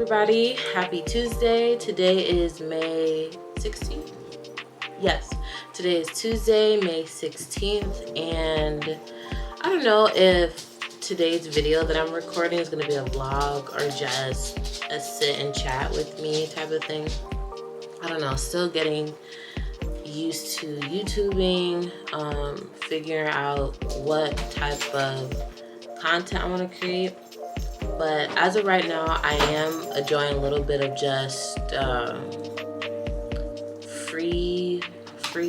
everybody, happy Tuesday. Today is May 16th. Yes, today is Tuesday, May 16th, and I don't know if today's video that I'm recording is going to be a vlog or just a sit and chat with me type of thing. I don't know, still getting used to YouTubing, figuring out what type of content I want to create. But as of right now, I am enjoying a little bit of just free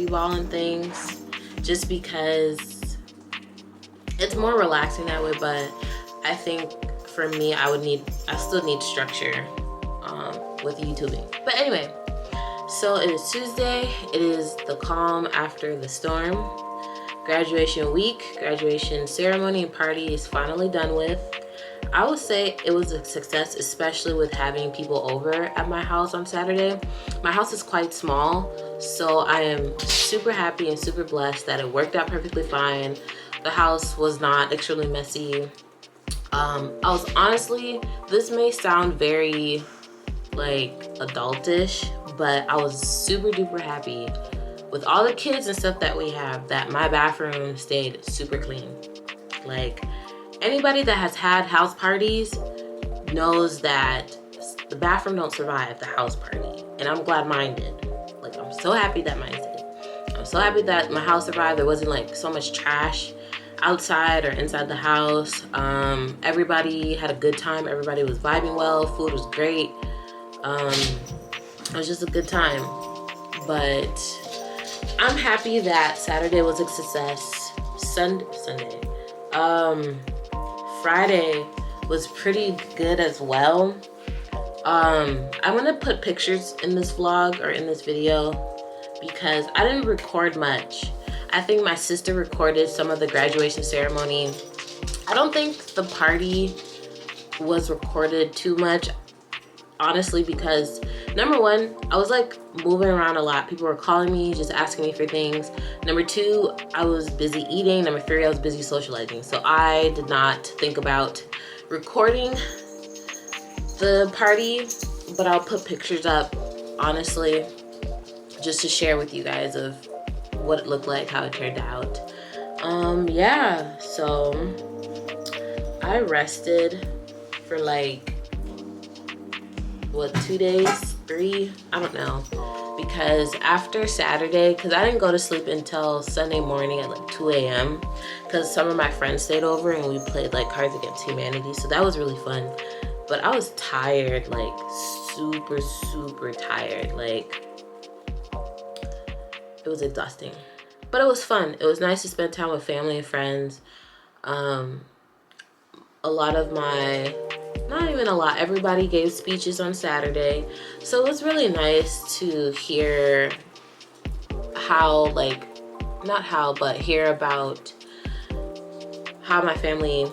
balling things, just because it's more relaxing that way. But I think for me, I still need structure with YouTubing. But anyway, so it is Tuesday. It is the calm after the storm. Graduation week, graduation ceremony and party is finally done with. I would say it was a success, especially with having people over at my house on Saturday. My house is quite small, so I am super happy and super blessed that it worked out perfectly fine. The house was not extremely messy. This may sound very like adultish, but I was super duper happy with all the kids and stuff that we have that my bathroom stayed super clean. Like, anybody that has had house parties knows that the bathroom don't survive the house party, and I'm glad mine did. Like, I'm so happy that mine did. I'm so happy that my house survived. There wasn't like so much trash outside or inside the house. Everybody had a good time. Everybody was vibing well. Food was great. It was just a good time. But I'm happy that Saturday was a success. Sunday. Friday was pretty good as well. I'm gonna put pictures in this vlog or in this video because I didn't record much. I think my sister recorded some of the graduation ceremony. I don't think the party was recorded too much, honestly, because number one, I was like moving around a lot. People were calling me, just asking me for things. Number two, I was busy eating. Number three, I was busy socializing. So I did not think about recording the party, but I'll put pictures up, honestly, just to share with you guys of what it looked like, how it turned out. Yeah, so I rested for like, what, 2 days, 3, I don't know, because after Saturday, because I didn't go to sleep until Sunday morning at like 2 a.m. because some of my friends stayed over and we played like Cards Against Humanity, so that was really fun. But I was tired, like super tired. Like, it was exhausting, but it was fun. It was nice to spend time with family and friends. Everybody gave speeches on Saturday, so it was really nice to hear hear about how my family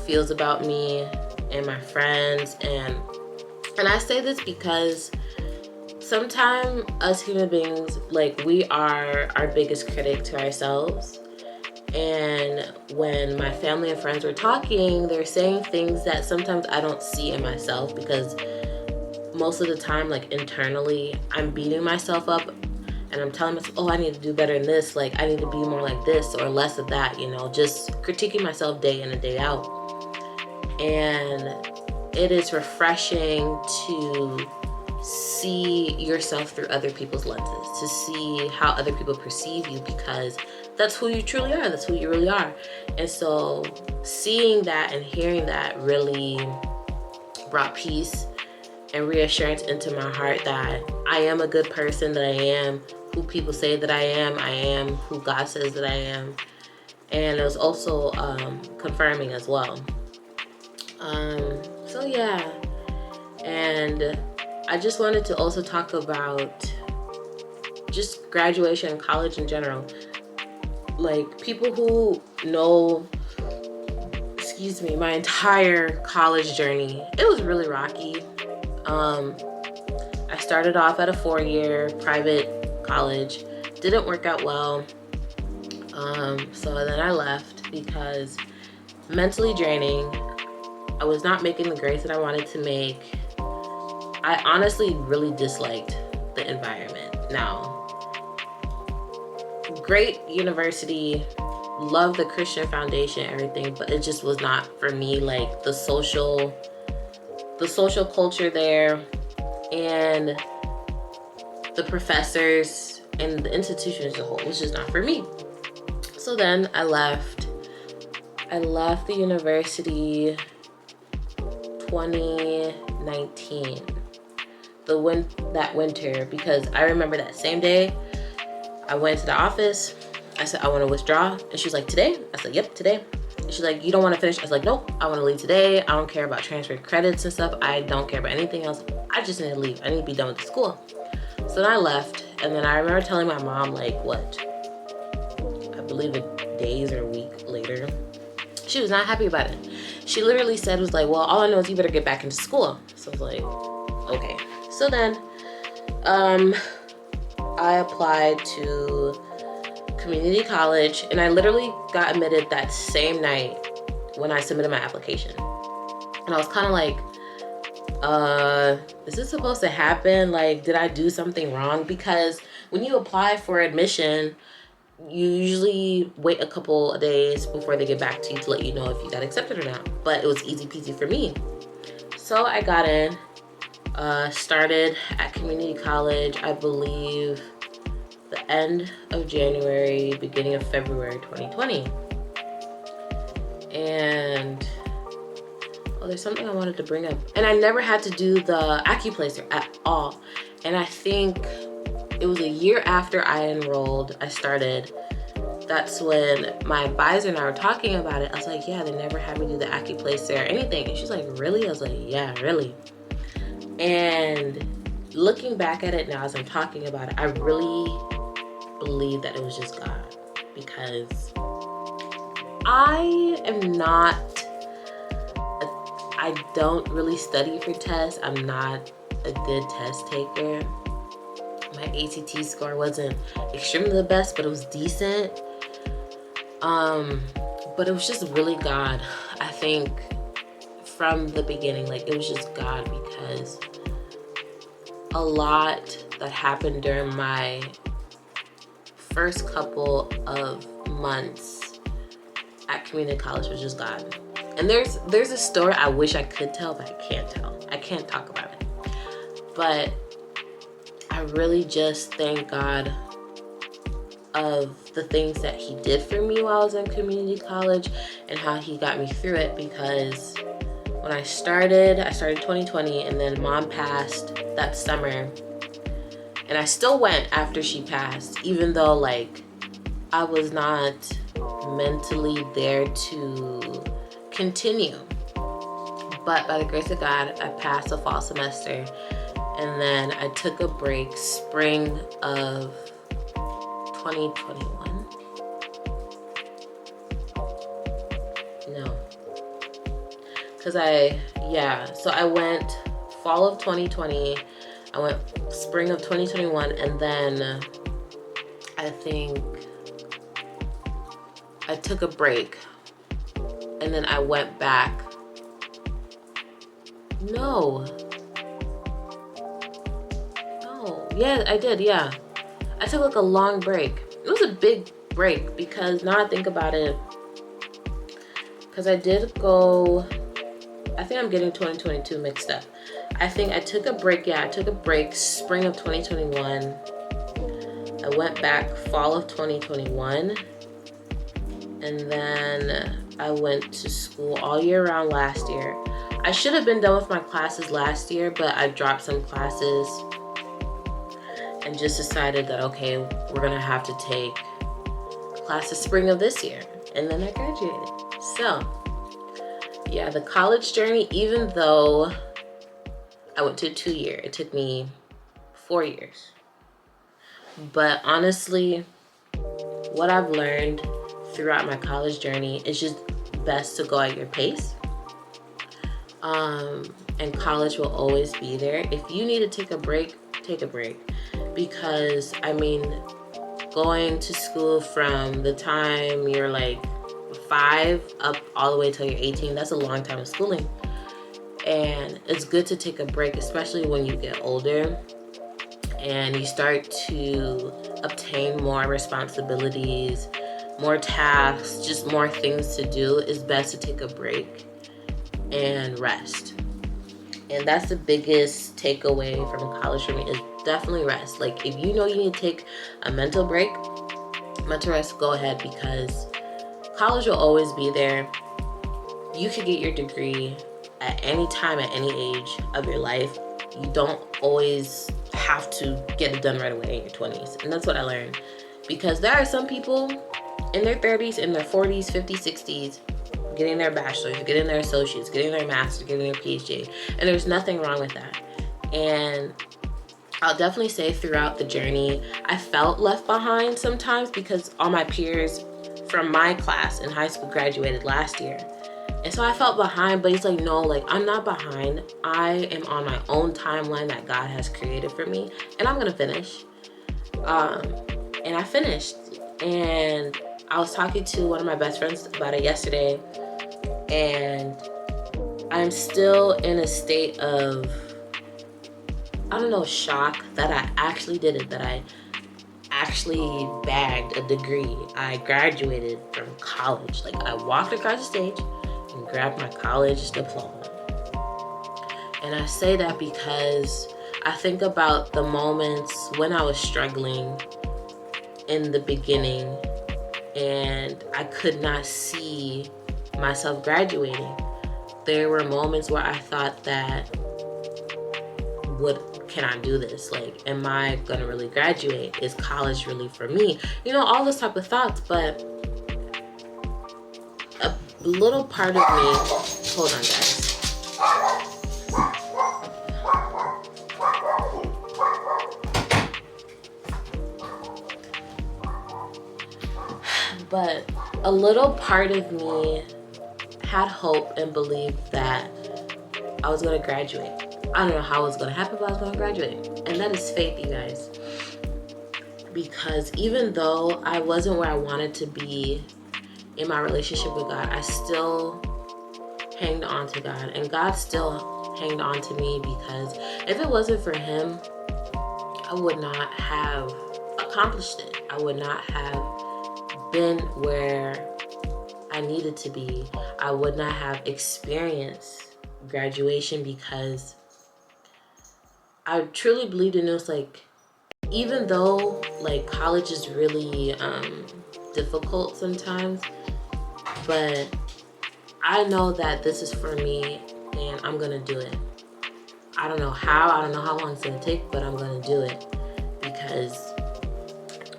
feels about me and my friends. And I say this because sometimes us human beings, like, we are our biggest critic to ourselves. And when my family and friends were talking, they're saying things that sometimes I don't see in myself, because most of the time, like, internally, I'm beating myself up and I'm telling myself, oh, I need to do better in this. Like, I need to be more like this or less of that, you know, just critiquing myself day in and day out. And it is refreshing to see yourself through other people's lenses, to see how other people perceive you, because that's who you truly are. That's who you really are. And so seeing that and hearing that really brought peace and reassurance into my heart that I am a good person, that I am who people say that I am who God says that I am. And it was also confirming as well. So yeah, and I just wanted to also talk about just graduation and college in general. Like, people who know, my entire college journey, it was really rocky. I started off at a 4-year private college, didn't work out well. So then I left because mentally draining. I was not making the grades that I wanted to make. I honestly really disliked the environment. Now, great university, love the Christian foundation, everything, but it just was not for me. Like the social culture there, and the professors and the institution as a whole was just not for me. So then I left the university 2019, that winter, because I remember that same day I went to the office. I said, I want to withdraw. And she's like, today? I said, yep, today. And she's like, you don't want to finish? I was like, nope, I want to leave today. I don't care about transfer credits and stuff. I don't care about anything else. I just need to leave. I need to be done with the school. So then I left. And then I remember telling my mom, like, what? I believe days or a week later. She was not happy about it. She literally said, was like, well, all I know is you better get back into school. So I was like, okay. So then I applied to community college, and I literally got admitted that same night when I submitted my application. And I was kind of like, is this supposed to happen? Like, did I do something wrong? Because when you apply for admission, you usually wait a couple of days before they get back to you to let you know if you got accepted or not. But it was easy peasy for me. So I got in, started at community college, I believe the end of January, beginning of February 2020. And there's something I wanted to bring up. And I never had to do the acuplacer at all. And I think it was a year after I enrolled, I started. That's when my advisor and I were talking about it. I was like, yeah, they never had me do the acuplacer or anything. And she's like, really? I was like, yeah, really. And looking back at it now as I'm talking about it, I really believe that it was just God, because I don't really study for tests. I'm not a good test taker. My ACT score wasn't extremely the best, but it was decent. But it was just really God. I think from the beginning, like, it was just God, because a lot that happened during my first couple of months at community college was just God. And there's a story I wish I could tell, but I can't tell. I can't talk about it. But I really just thank God of the things that he did for me while I was in community college and how he got me through it, because when I started 2020, and then mom passed that summer, and I still went after she passed, even though, like, I was not mentally there to continue. But by the grace of God, I passed the fall semester, and then I took a break spring of 2021. No. So I went fall of 2020, I went spring of 2021, and then I think I took a break, and then I went back. No. Yeah, I did, yeah. I took like a long break. It was a big break, because now I think about it, because I did go, I think I'm getting 2022 mixed up. I think I took a break, spring of 2021. I went back fall of 2021. And then I went to school all year round last year. I should have been done with my classes last year, but I dropped some classes and just decided that, okay, we're gonna have to take classes spring of this year. And then I graduated. So, yeah, the college journey, even though I went to 2-year, it took me 4 years. But honestly, what I've learned throughout my college journey is just best to go at your pace. And college will always be there. If you need to take a break, take a break. Because, I mean, going to school from the time you're like 5 up all the way till you're 18, that's a long time of schooling. And it's good to take a break, especially when you get older and you start to obtain more responsibilities, more tasks, just more things to do. It's best to take a break and rest. And that's the biggest takeaway from college for me, is definitely rest. Like, if you know you need to take a mental break, mental rest, go ahead, because college will always be there. You could get your degree at any time, at any age of your life. You don't always have to get it done right away in your 20s. And that's what I learned. Because there are some people in their 30s, in their 40s, 50s, 60s, getting their bachelor's, getting their associates, getting their master's, getting their PhD. And there's nothing wrong with that. And I'll definitely say throughout the journey, I felt left behind sometimes because all my peers from my class in high school graduated last year. And so I felt behind, but it's like, no, like, I'm not behind. I am on my own timeline that God has created for me, and I'm gonna finish. And I finished. And I was talking to one of my best friends about it yesterday, and I'm still in a state of, I don't know, shock that I actually did it, that I actually bagged a degree. I graduated from college. Like, I walked across the stage and grabbed my college diploma. And I say that because I think about the moments when I was struggling in the beginning and I could not see myself graduating. There were moments where I thought that, can I do this? Like, am I gonna really graduate? Is college really for me? You know, all those type of thoughts. But a little part of me, hold on guys. But a little part of me had hope and believed that I was gonna graduate. I don't know how it was gonna happen, but I was gonna graduate. And that is faith, you guys. Because even though I wasn't where I wanted to be in my relationship with God, I still hanged on to God. And God still hanged on to me, because if it wasn't for Him, I would not have accomplished it. I would not have been where I needed to be. I would not have experienced graduation, because I truly believed in it. Was like, even though like college is really difficult sometimes, but I know that this is for me and I'm gonna do it. I don't know how, I don't know how long it's gonna take, but I'm gonna do it, because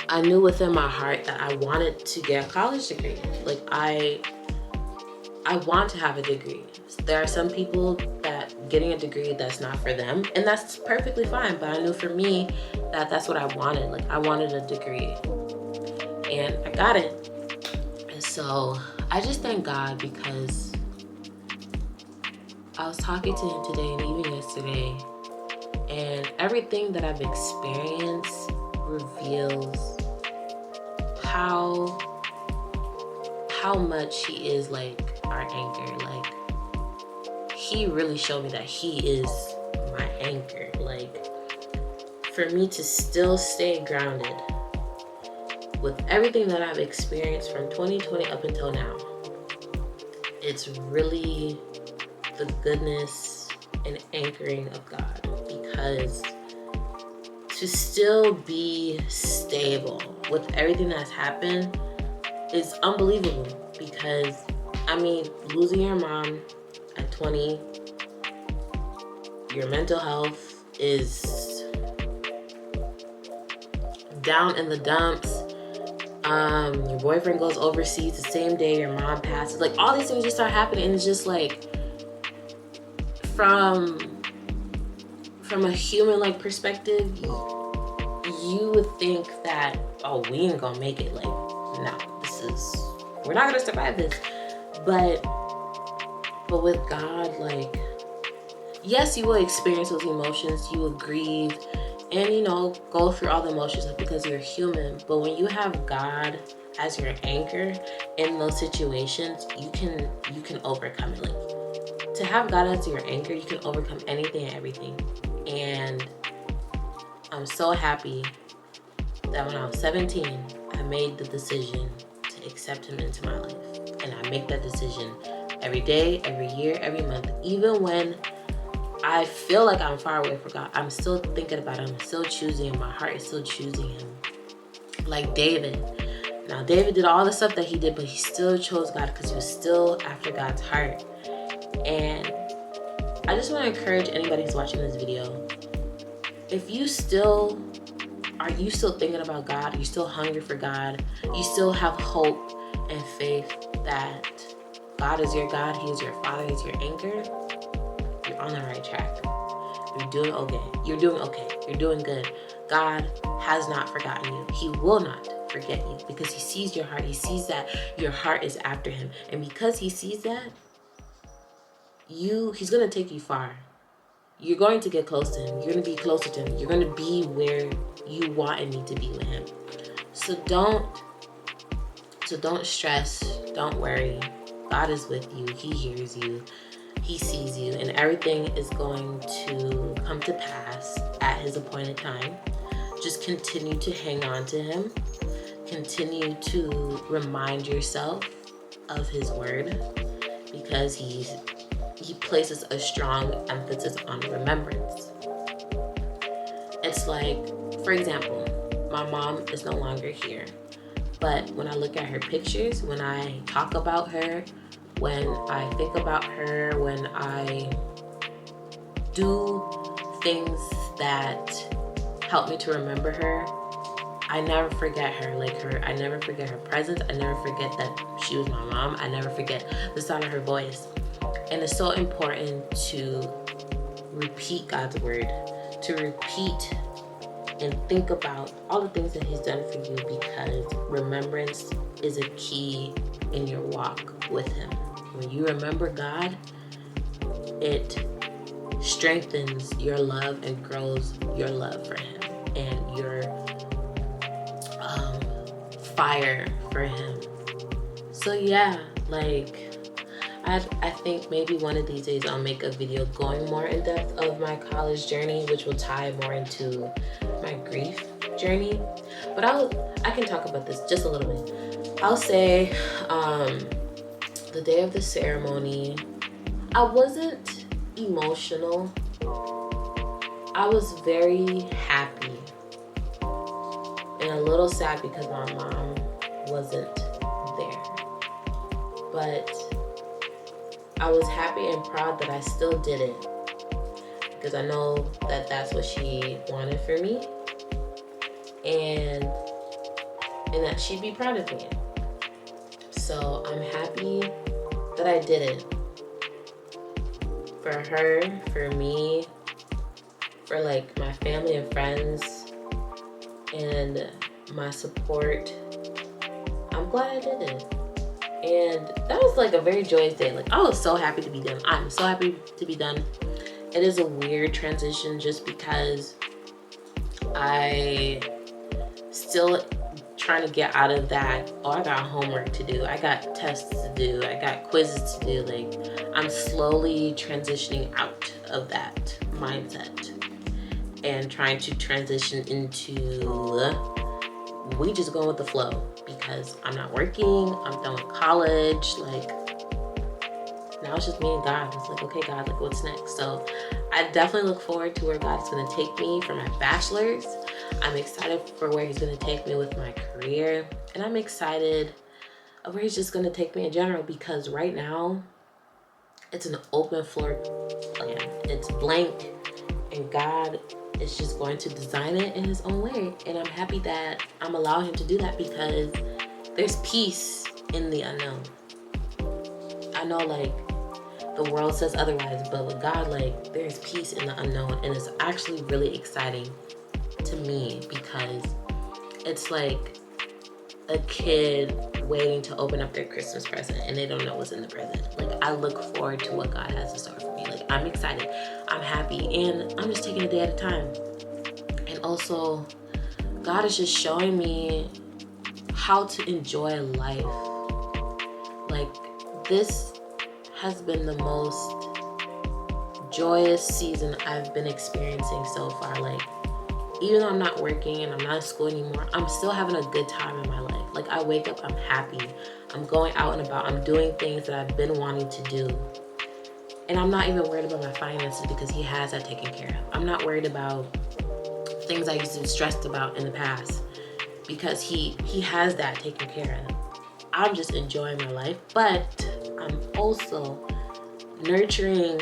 I knew within my heart that I wanted to get a college degree. Like, I want to have a degree. There are some people that getting a degree, that's not for them, and that's perfectly fine. But I knew for me that that's what I wanted. Like, I wanted a degree, and I got it. And so I just thank God, because I was talking to Him today and even yesterday, and everything that I've experienced reveals how much He is like our anchor. Like, He really showed me that He is my anchor. Like, for me to still stay grounded with everything that I've experienced from 2020 up until now, it's really the goodness and anchoring of God. Because to still be stable with everything that's happened is unbelievable. Because, I mean, losing your mom at 20, your mental health is down in the dumps. Your boyfriend goes overseas the same day your mom passes. Like, all these things just start happening, and it's just like, from a human like perspective, you would think that, oh, we ain't gonna make it. Like, no, we're not gonna survive this. But with God, like, yes, you will experience those emotions, you will grieve, and, you know, go through all the emotions because you're human. But when you have God as your anchor in those situations, you can overcome it. Like, to have God as your anchor, you can overcome anything and everything. And I'm so happy that when I was 17, I made the decision to accept him into my life. And I make that decision every day, every year, every month. Even when I feel like I'm far away from God, I'm still thinking about him. I'm still choosing him. My heart is still choosing him. Like David. Now, David did all the stuff that he did, but he still chose God because he was still after God's heart. And I just want to encourage anybody who's watching this video, if you still thinking about God, are you still hungry for God, you still have hope and faith that God is your God, he is your Father, he's your anchor, you're on the right track. You're doing okay. You're doing okay. You're doing good. God has not forgotten you. He will not forget you because he sees your heart. He sees that your heart is after him. And because he sees that, he's going to take you far. You're going to get close to him. You're going to be closer to him. You're going to be where you want and need to be with him. So don't stress. Don't worry. God is with you. He hears you. He sees you, and everything is going to come to pass at his appointed time. Just continue to hang on to him. Continue to remind yourself of his word, because he places a strong emphasis on remembrance. It's like, for example, my mom is no longer here, but when I look at her pictures, when I talk about her, when I think about her, when I do things that help me to remember her, I never forget her. I never forget her presence. I never forget that she was my mom. I never forget the sound of her voice. And it's so important to repeat God's word, to repeat and think about all the things that he's done for you, because remembrance is a key in your walk with him. When you remember God, it strengthens your love and grows your love for him and your fire for him. So yeah, I think maybe one of these days I'll make a video going more in depth of my college journey, which will tie more into my grief journey. But I can talk about this just a little bit. I'll say the day of the ceremony, I wasn't emotional. I was very happy and a little sad because my mom wasn't there. But I was happy and proud that I still did it, because I know that that's what she wanted for me, and that she'd be proud of me. So I'm happy that I did it. For her, for me, for my family and friends, and my support. I'm glad I did it. And that was a very joyous day. I was so happy to be done. I'm so happy to be done. It is a weird transition just because I still trying to get out of that, I got homework to do, I got tests to do, I got quizzes to do. I'm slowly transitioning out of that mindset and trying to transition into we just go with the flow, because I'm not working, I'm done with college. Now it's just me and God. It's okay, God, what's next? So I definitely look forward to where God's going to take me for my bachelor's. I'm excited for where he's going to take me with my career, and I'm excited of where he's just going to take me in general, because right now it's an open floor plan. It's blank, and God is just going to design it in his own way. And I'm happy that I'm allowing him to do that, because there's peace in the unknown. I know the world says otherwise, but with God, there's peace in the unknown. And it's actually really exciting to me, because it's like a kid waiting to open up their Christmas present and they don't know what's in the present. I look forward to what God has in store for me. I'm excited, I'm happy, and I'm just taking a day at a time. And also, God is just showing me how to enjoy life. This has been the most joyous season I've been experiencing so far. Like, even though I'm not working and I'm not in school anymore, I'm still having a good time in my life. Like, I wake up, I'm happy. I'm going out and about. I'm doing things that I've been wanting to do. And I'm not even worried about my finances because he has that taken care of. I'm not worried about things I used to be stressed about in the past because he has that taken care of. I'm just enjoying my life, but I'm also nurturing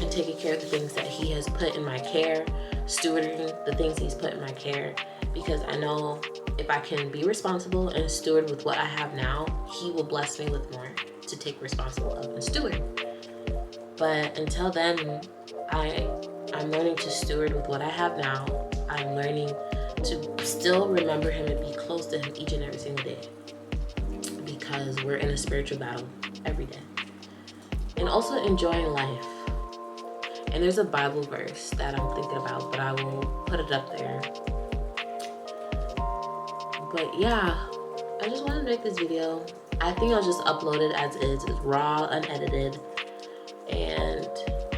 and taking care of the things that he has put in my care, stewarding the things he's put in my care, because I know if I can be responsible and steward with what I have now, he will bless me with more to take responsible of and steward. But until then, I'm learning to steward with what I have now. I'm learning to still remember him and be close to him each and every single day, because we're in a spiritual battle every day. And also enjoying life. And there's a Bible verse that I'm thinking about, but I will put it up there. But yeah, I just want to make this video. I think I'll just upload it as is. It's raw, unedited. And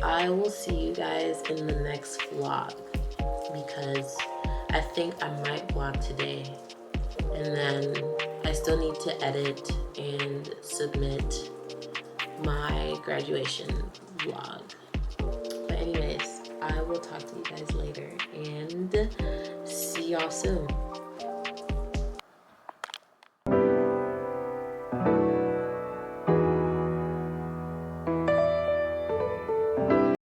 I will see you guys in the next vlog, because I think I might vlog today. And then I still need to edit and submit my graduation vlog. But anyways, I will talk to you guys later and see y'all soon.